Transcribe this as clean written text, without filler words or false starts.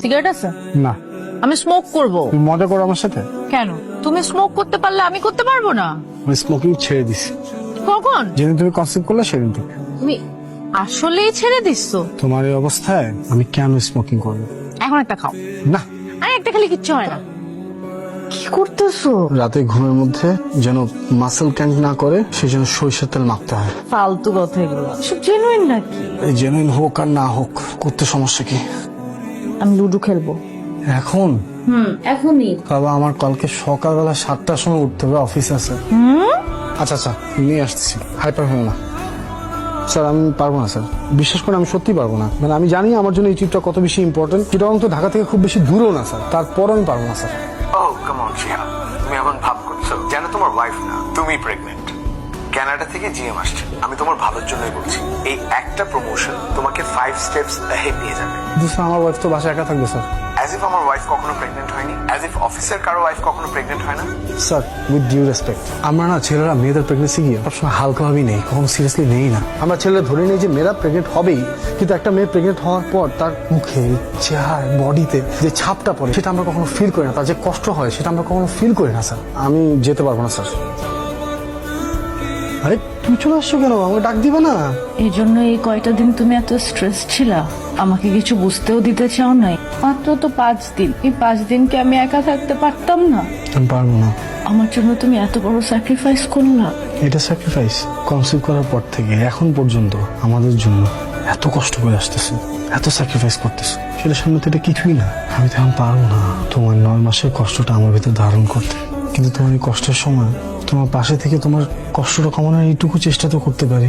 Cigarette আছে? না। আমি স্মোক করব। তুমি মজা করো আমার সাথে? কেন? তুমি স্মোক করতে পারলে আমি করতে পারবো না? আমি স্মোকিং ছেড়ে দিছি কখন? যেদিন তুমি কনসেপ্ট করলে সেদিন থেকে। তুমি আসলেই ছেড়ে দিচ্ছ? তোমার এই অবস্থায় আমি কেন স্মোকিং করবো? এখন একটা খাও। না। আরে একটা খেলে কিচ্ছু হয় না। কি করতেছো? রাতে ঘুমের মধ্যে যেন মাসেল ক্যান্ট না করে সেই জন্য সরিষার তেল মাখতে হয়। ফালতু কথা এগুলো। সব জেনুইন নাকি? এই জেনুইন হোক আর না হোক করতে সমস্যা কি? আমি লুডো খেলবো। এখন? এখনই। বাবা আমার কালকে সকালবেলা 7টার সময় উঠতে হবে, অফিস আছে। আচ্ছা আচ্ছা নিয়ে আসছি, হাইপার হলো না স্যার, আমি পারবো না স্যার, বিশ্বাস করে আমি সত্যি পারবো না। মানে আমি জানি আমার জন্য এই ট্রিপটা কত বেশি ইম্পর্টেন্ট, চিটাগং তো ঢাকা থেকে খুব বেশি দূরও না স্যার, তারপরও আমি পারবো না sir. Oh, come on, Shiha. তুমি এখন ভাব করছো যেন তোমার ওয়াইফ না, তুমি প্রেগনেন্ট। কানাডা থেকে জিএম আসছে, আমি তোমার ভালোর জন্যই বলছি। এই একটা প্রমোশন তোমাকে 5 স্টেপস ahead নিয়ে যাবে। কিন্তু স্যার আমার ওয়াইফ তো বাসায় একা থাকবে স্যার। অ্যাজ ইফ আমার ওয়াইফ কখনো প্রেগনেন্ট হয়নি, অ্যাজ ইফ অফিসের কারো ওয়াইফ কখনো প্রেগনেন্ট হয় না। স্যার উইথ ডিউ রেসপেক্ট, আমরা না ছেলেরা মেয়েদের প্রেগনেন্সি গিয়ে সবসময় হালকাভাবেই নেই, কখনো সিরিয়াসলি নেই না। আমরা ছেলেরা ধরে নেই যে মেয়েরা প্রেগনেন্ট হবেই, কিন্তু একটা মেয়ে প্রেগনেন্ট হওয়ার পর তার মুখে, চেহারা, বডিতে যে ছাপটা পড়ে সেটা আমরা কখনো ফিল করি না, তার যে কষ্ট হয় সেটা আমরা কখনো ফিল করি না স্যার। আমি যেতে পারবো না স্যার। আরে তুমি চলে আসছো কেন? আমাকে ডাক দিবে না? এই জন্য এই কয়টা দিন তুমি এত স্ট্রেস ছিলা? আমাকে কিছু বুঝতেও দিতে চাও নাই? মাত্র তো 5 দিন, এই 5 দিনকে আমি একা থাকতে পারতাম না? আমি পারবো না। আমার জন্য তুমি এত বড় স্যাক্রিফাইস করলা। এটা স্যাক্রিফাইস? কনসিভ করার পর থেকে এখন পর্যন্ত আমাদের জন্য এত কষ্ট করে আসতেছে, এত স্যাক্রিফাইস করতেছে, সেটার সামনে তো এটা কিছুই না। আমি তো এখন পারবো না তোমার 9 মাসের কষ্টটা আমার ভিতরে ধারণ করতে। কিন্তু তোমার এই কষ্টের সময় তোমার পাশে থেকে তোমার কষ্টটা কমানোর এইটুকু চেষ্টা তো করতে পারি।